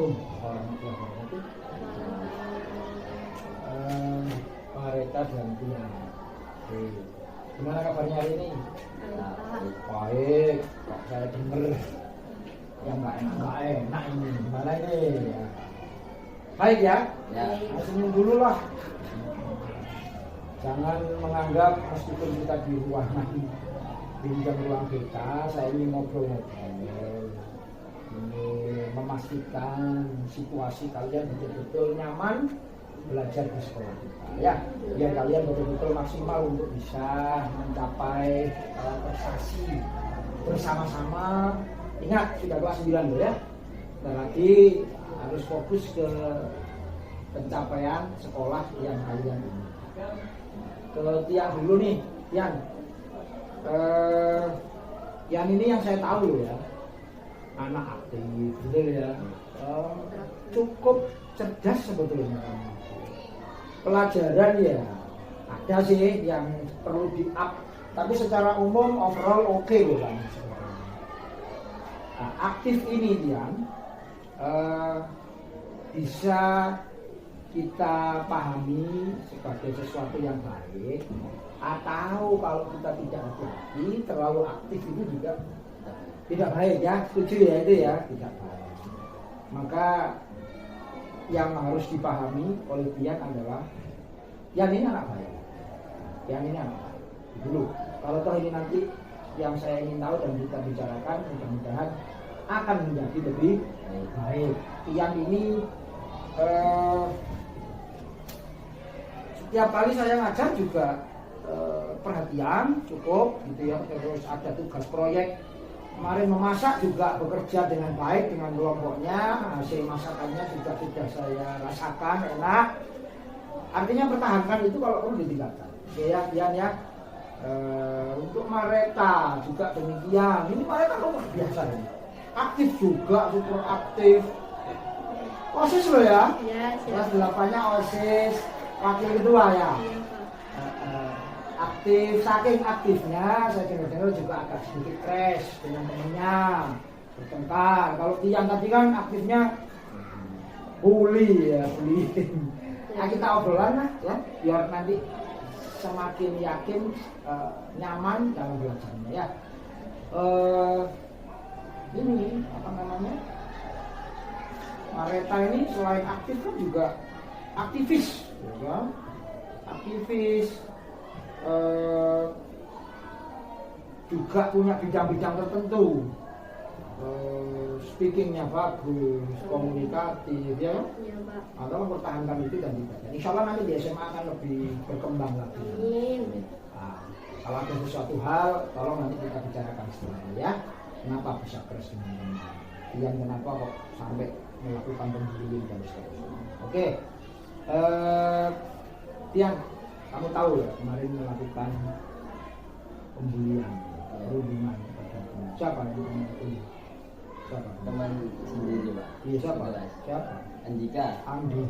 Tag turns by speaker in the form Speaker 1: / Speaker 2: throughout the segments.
Speaker 1: Assalamualaikum warahmatullahi wabarakatuh. Pak Reta dan Tia. Gimana kabarnya hari ini? Baik. Kok saya dengar yang nggak enak ini. Gimana ini? Ya. Baik ya?
Speaker 2: Ya.
Speaker 1: Senyum dulu lah. Jangan menganggap meskipun kita di ruangan pinjam ruang kita, saya ini ngobrol-ngobrol. Ini memastikan situasi kalian betul-betul nyaman belajar di sekolah kita ya, biar kalian betul-betul maksimal untuk bisa mencapai prestasi bersama-sama. Ingat sudah kelas 9 ya, dan lagi harus fokus ke pencapaian sekolah yang kalian ini. Ke Tian dulu nih, Tian. Yang ini yang saya tahu ya, anak aktif, betul ya. Cukup cerdas sebetulnya. Pelajaran ya ada sih yang perlu di-up, tapi secara umum overall oke loh kan. Nah, aktif ini Tian bisa kita pahami sebagai sesuatu yang baik, atau kalau kita tidak hati-hati terlalu aktif itu juga tidak baik ya, setuju ya itu ya, tidak baik. Maka yang harus dipahami oleh Tian adalah yang ini anak baik, yang ini anak baik dulu. Kalau toh ini nanti yang saya ingin tahu dan kita bicarakan, mudah-mudahan akan menjadi lebih baik. Tian ini setiap kali saya ngajar juga perhatian cukup gitu ya, terus ada tugas proyek. Kemarin memasak juga bekerja dengan baik dengan kelompoknya, hasil masakannya juga sudah saya rasakan enak. Artinya pertahankan itu kalau perlu ditingkatkan. Oke ya, Tian ya. Untuk Mareta juga demikian. Ini Mareta luar biasa ini. Aktif juga, super aktif. OSIS loh ya? Iya, kelas 8-nya OSIS, wakil ketua ya? Iya, Pak. Aktif, saking aktifnya saya dengar juga agak sedikit crash dengan temennya, bertengkar. Kalau Tian tadi kan aktifnya bully ya, bullying. Nah, kita obrolan lah ya, biar nanti semakin yakin nyaman dalam belajarnya ya. Ini apa namanya? Mareta ini selain aktif kan juga aktivis, ya. Aktivis. Juga punya bidang-bidang tertentu, speakingnya bagus, komunikatif ya, atau mempertahankan itu dan tidak. Dan insya Allah nanti di SMA akan lebih berkembang lagi. Nah, kalau ada sesuatu hal, tolong nanti kita bicarakan setelahnya ya. Kenapa bisa keras dengan teman? Tian kenapa kok sampai melakukan pembullying dan seterusnya? Oke, Tian, kamu tahu ya kemarin melakukan pembulian, perundungan kepada teman. Siapa yang itu? Siapa?
Speaker 2: Teman sendiri Pak.
Speaker 1: Iya siapa? Siapa?
Speaker 2: Andika.
Speaker 1: Andi.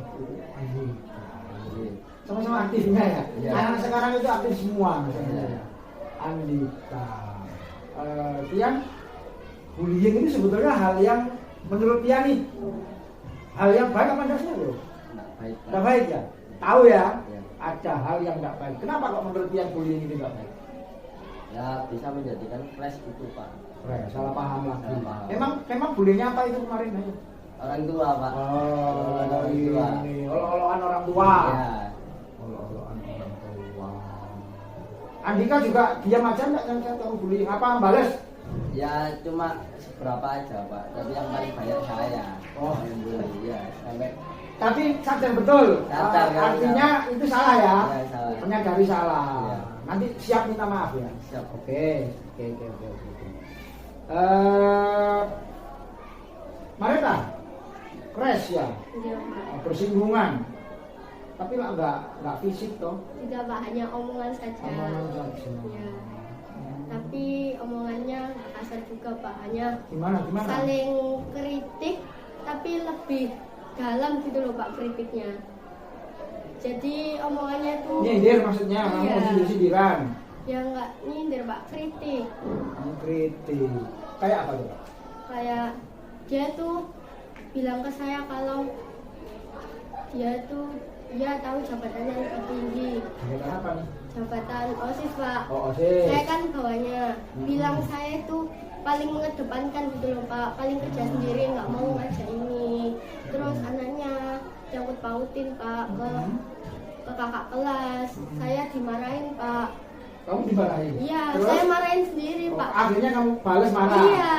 Speaker 1: Sama-sama aktifnya ya. Ya. Anak sekarang itu aktif semua. Ya. Andika. Tian, bullying ini sebetulnya hal yang menurut Tian nih hal yang baik apa enggak sih bro?
Speaker 2: Baik.
Speaker 1: Enggak baik ya. Tahu ya? Ada hal yang tidak baik. Kenapa kok menurut Tian bullying ini tidak baik?
Speaker 2: Ya bisa menjadikan flash itu Pak.
Speaker 1: Salah paham lagi.
Speaker 2: Salah paham.
Speaker 1: Memang bullyingnya apa itu kemarin?
Speaker 2: Orang tua Pak.
Speaker 1: Orang tua. Olo-oloan orang tua.
Speaker 2: Ya.
Speaker 1: Olo-oloan orang tua. Andika juga diam aja nggak yang tahu bullying apa balas?
Speaker 2: Ya cuma seberapa aja Pak. Tapi yang paling banyak saya.
Speaker 1: Oh
Speaker 2: yang bully ya sampai.
Speaker 1: Tapi sadar betul,
Speaker 2: Sadar,
Speaker 1: artinya itu salah ya,
Speaker 2: salah.
Speaker 1: Menyadari salah.
Speaker 2: Ya.
Speaker 1: Nanti siap minta maaf ya.
Speaker 2: Siap.
Speaker 1: Oke. Mareta, crash ya,
Speaker 3: Iya, Pak.
Speaker 1: bersinggungan. Tapi lah nggak fisik toh.
Speaker 3: Tidak Pak, hanya omongan saja.
Speaker 1: Omongan saja.
Speaker 3: Ya. Tapi omongannya kasar juga Pak, hanya
Speaker 1: Gimana?
Speaker 3: saling kritik, tapi lebih dalam gitu loh Pak kritiknya. Jadi omongannya tuh
Speaker 1: Nyindir maksudnya, kamu
Speaker 3: Iya.
Speaker 1: sindir-sindiran.
Speaker 3: ya nggak nyindir Pak, kritik.
Speaker 1: Kritik. Kayak apa tuh?
Speaker 3: Kayak dia tuh bilang ke saya kalau dia tuh dia tahu jabatannya yang tertinggi,
Speaker 1: Jabatan apa nih?
Speaker 3: jabatan OSIS Pak.
Speaker 1: Oh, OSIS.
Speaker 3: Saya kan bawahnya, bilang saya itu paling mengedepankan gitu loh Pak, paling kerja sendiri nggak mau ngajak ini. Terus anaknya jangkut pautin Pak ke kakak kelas, saya dimarahin Pak.
Speaker 1: Kamu dimarahin?
Speaker 3: Iya,
Speaker 1: Terus?
Speaker 3: saya marahin sendiri
Speaker 1: Oh,
Speaker 3: Pak.
Speaker 1: akhirnya kamu balas marah?
Speaker 3: Iya,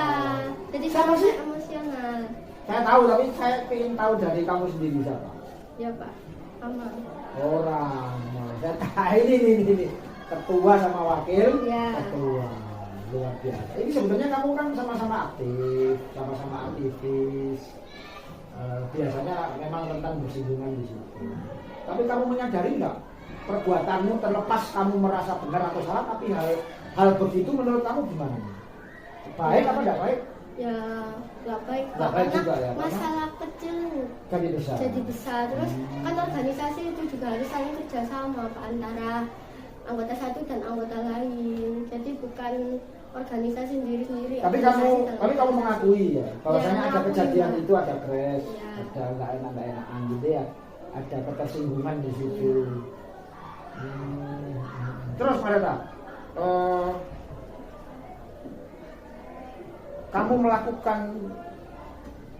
Speaker 3: jadi
Speaker 1: Siapa
Speaker 3: saya
Speaker 1: sih?
Speaker 3: emosional.
Speaker 1: Saya tahu, tapi saya ingin tahu dari kamu sendiri siapa?
Speaker 3: Ya Pak, sama.
Speaker 1: Orang. Nah, saya tahu ini. Ketua sama wakil
Speaker 3: Iya.
Speaker 1: ketua. Luar biasa. Ini sebenarnya kamu kan sama-sama aktif, sama-sama aktivis. Biasanya memang tentang bersinggungan di situ. Tapi kamu menyadari nggak perbuatanmu, terlepas kamu merasa benar atau salah, tapi hal begitu menurut kamu gimana? Baik apa tidak baik?
Speaker 3: Ya nggak baik
Speaker 1: Nggak
Speaker 3: Pak,
Speaker 1: baik
Speaker 3: karena
Speaker 1: juga ya, karena-
Speaker 3: masalah kecil
Speaker 1: Jadi besar.
Speaker 3: jadi besar. Terus kan organisasi itu juga harus saling kerjasama Pak, antara anggota satu dan anggota lain. Jadi bukan organisasi sendiri-sendiri.
Speaker 1: Tapi
Speaker 3: organisasi
Speaker 1: kamu
Speaker 3: dengan
Speaker 1: mengakui ya, bahwasanya
Speaker 3: Ya,
Speaker 1: ada
Speaker 3: mengakui,
Speaker 1: kejadian
Speaker 3: Pak.
Speaker 1: itu, ada crash,
Speaker 3: Ya.
Speaker 1: ada nggak enakan gitu ya, ada ketersinggungan di situ. Terus Mareta, kamu melakukan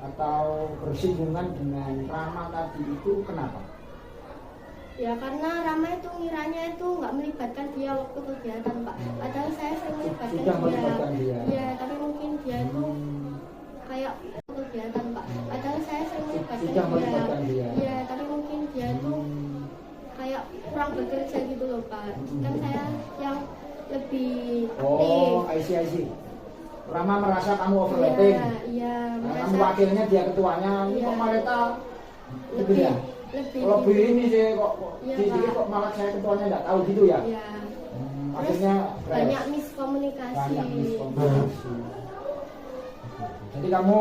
Speaker 1: atau bersinggungan dengan Rama tadi itu kenapa?
Speaker 3: Ya karena Rama itu ngiranya itu nggak melibatkan dia waktu kegiatan Pak. Padahal saya sering melibatkan
Speaker 1: Sudah melibatkan dia.
Speaker 3: Iya, tapi mungkin dia itu kayak kegiatan Pak. Padahal saya sering melibatkan
Speaker 1: Sudah melibatkan dia.
Speaker 3: Iya, tapi mungkin dia itu kayak kurang bekerja gitu loh Pak. Kan saya yang lebih aktif.
Speaker 1: Oh, I see. Rama merasa kamu overlapping.
Speaker 3: Iya,
Speaker 1: Nah,
Speaker 3: merasa
Speaker 1: kamu wakilnya, dia ketuanya. Ini
Speaker 3: Iya.
Speaker 1: kok Mareta gitu
Speaker 3: lebih
Speaker 1: ya?
Speaker 3: lebih
Speaker 1: Lebih ini sih kok
Speaker 3: Iya,
Speaker 1: dikit
Speaker 3: Pak.
Speaker 1: kok malah saya ketuanya nggak tahu gitu ya?
Speaker 3: Iya. Terus
Speaker 1: Akhirnya
Speaker 3: banyak
Speaker 1: crash.
Speaker 3: miskomunikasi.
Speaker 1: Banyak miskomunikasi. Jadi kamu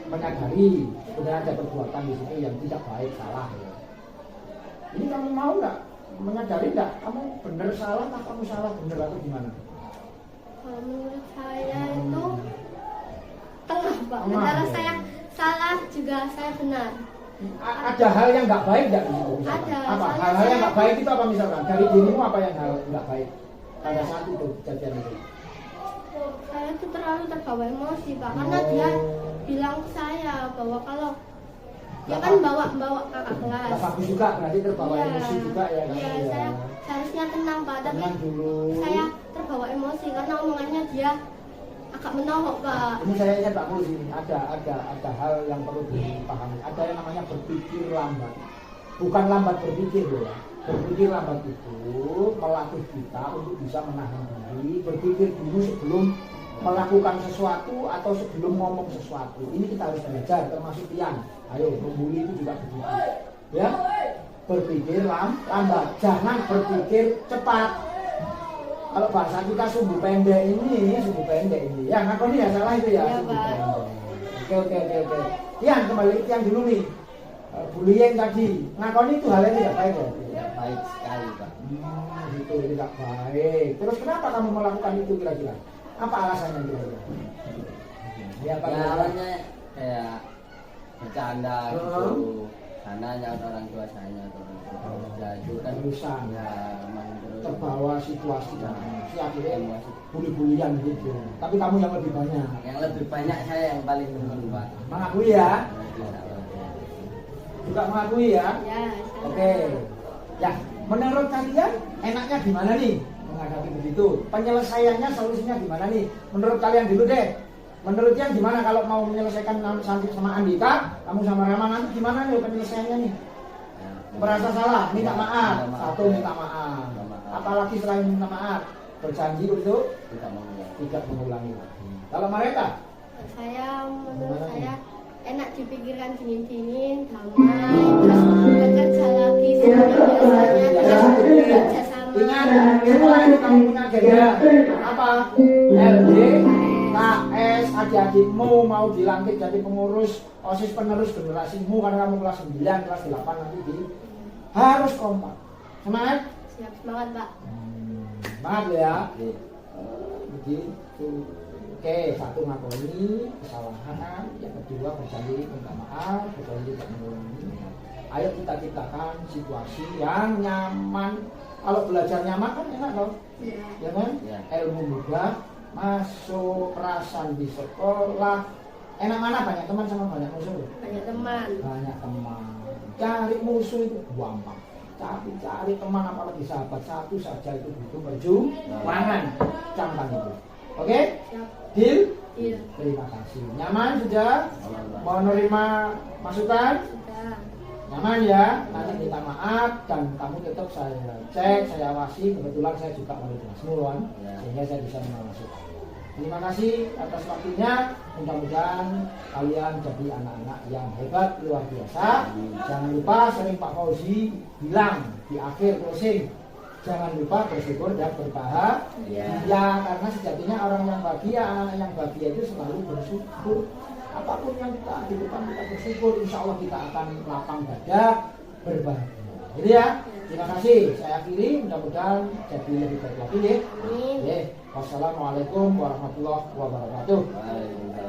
Speaker 1: menyadari sebenarnya ada perbuatan di situ yang tidak baik, salah ya. Ini kamu mau nggak menyadari nggak? Kamu benar salah atau kamu salah benar atau gimana?
Speaker 3: Kalau menurut saya itu tengah Pak.
Speaker 1: Tengah,
Speaker 3: Antara
Speaker 1: ya.
Speaker 3: saya salah juga saya benar.
Speaker 1: Ada hal yang nggak baik nggak di situ? misalkan?
Speaker 3: Ada,
Speaker 1: Apa?
Speaker 3: soalnya
Speaker 1: Hal-hal yang
Speaker 3: saya-
Speaker 1: nggak baik itu apa misalkan? Dari dirimu apa yang hal nggak baik pada saat itu kejadian itu?
Speaker 3: Saya itu terlalu terbawa emosi Pak, karena dia bilang ke saya bahwa kalau dia kan bawa kakak kelas.
Speaker 1: Nggak bagus juga, berarti terbawa
Speaker 3: Iya.
Speaker 1: emosi juga ya kan?
Speaker 3: Iya, saya seharusnya tenang Pak, tapi
Speaker 1: Tenang dulu.
Speaker 3: saya terbawa emosi karena omongannya dia agak menohok Pak.
Speaker 1: Ini saya ingat Pak Mus, ini ada hal yang perlu dipahami. Ada yang namanya berpikir lambat. Bukan lambat berpikir loh ya. Berpikir lambat itu melatih kita untuk bisa menahan diri, berpikir dulu sebelum melakukan sesuatu atau sebelum ngomong sesuatu. Ini kita harus belajar, termasuk Tian. Ayo, membuli itu juga begitu. Ya, berpikir lambat, jangan berpikir cepat. Kalau bahasa kita sumbu pendek ini. Ya, ngakoni ya salah itu ya.
Speaker 3: Iya,
Speaker 1: Sumbu
Speaker 3: Pak.
Speaker 1: pendek. Oke. Tian, kembali ke Tian dulu nih. Bullying tadi, ngakoni itu hal yang tidak baik ya?
Speaker 2: Tidak baik sekali Pak.
Speaker 1: Itu tidak baik. Terus kenapa kamu melakukan itu kira-kira? Apa alasannya kira-kira? Ya, Pak.
Speaker 2: Ya awalnya kayak bercanda gitu.
Speaker 1: Heeh.
Speaker 2: Karena nyaut orang tua saya atau orang tua kerja itu kan
Speaker 1: Urusan.
Speaker 2: ya emang terus
Speaker 1: Terbawa situasi dan si akhirnya
Speaker 2: emosi.
Speaker 1: bully-bulian gitu. Tapi kamu yang lebih banyak.
Speaker 2: Yang lebih banyak saya yang paling dulu Pak.
Speaker 1: Mengakui ya? Juga mengakui ya?
Speaker 3: Ya, saya
Speaker 1: Oke. Ya, menurut kalian enaknya gimana nih menghadapi begitu? Penyelesaiannya, solusinya gimana nih? Menurut kalian dulu deh. Menurut yang gimana kalau mau menyelesaikan Santi sama Andika, kamu sama Rama nanti gimana nih penyelesaiannya nih?
Speaker 2: Ya,
Speaker 1: Merasa salah, minta maaf.
Speaker 2: Minta maaf.
Speaker 1: Satu, minta maaf.
Speaker 2: Minta maaf.
Speaker 1: Apalagi selain minta maaf, berjanji untuk
Speaker 2: tidak mengulangi.
Speaker 1: tidak mengulangi lagi. Kalau mereka,
Speaker 3: menurut saya enak dipikirkan dingin-dingin, damai, terus bekerja lagi seperti biasanya, terus bekerja sama.
Speaker 1: ingat setelah ini kamu punya agenda apa? LD, KS, adik-adikmu mau dilantik jadi pengurus OSIS penerus generasimu karena kamu kelas 9, kelas 8 nanti harus kompak. Semangat?
Speaker 3: Siap, semangat Pak.
Speaker 1: Semangat ya.
Speaker 2: Oke.
Speaker 1: Begitu. Oke, satu ngakoni kesalahan, yang kedua berjanji minta maaf, berjanji tidak mengulangi. Ayo kita ciptakan situasi yang nyaman. Kalau belajar nyaman kan enak loh, ya kan?
Speaker 2: Ya.
Speaker 1: Ilmu mudah, masuk perasaan di sekolah. Enak mana banyak teman sama banyak musuh?
Speaker 3: Banyak teman.
Speaker 1: Banyak teman. Cari musuh itu gampang. Tapi cari teman apalagi sahabat satu saja itu butuh perjuangan. Camkan itu. Oke?
Speaker 3: Siap.
Speaker 1: Deal?
Speaker 3: Iya.
Speaker 1: Terima kasih. Nyaman sudah? Mau nerima masukan?
Speaker 3: Sudah.
Speaker 1: Nyaman ya? Nanti minta maaf dan kamu tetap saya cek, saya awasi. Kebetulan saya juga wali kelasmu kan, sehingga saya bisa mengawasi. Terima kasih atas waktunya. Mudah-mudahan kalian jadi anak-anak yang hebat luar biasa. Jangan lupa sering Pak Fauzi bilang di akhir closing, jangan lupa bersyukur dan berbahagia. Ya, karena sejatinya orang yang bahagia, anak-anak yang bahagia itu selalu bersyukur. Apapun yang kita di depan kita bersyukur, insya Allah kita akan lapang dada berbahagia. Jadi ya, terima kasih. Saya akhiri, mudah-mudahan jadi lebih baik lagi ya.
Speaker 3: Amin.
Speaker 1: Wassalamualaikum warahmatullahi wabarakatuh.
Speaker 2: Waalaikumsalam.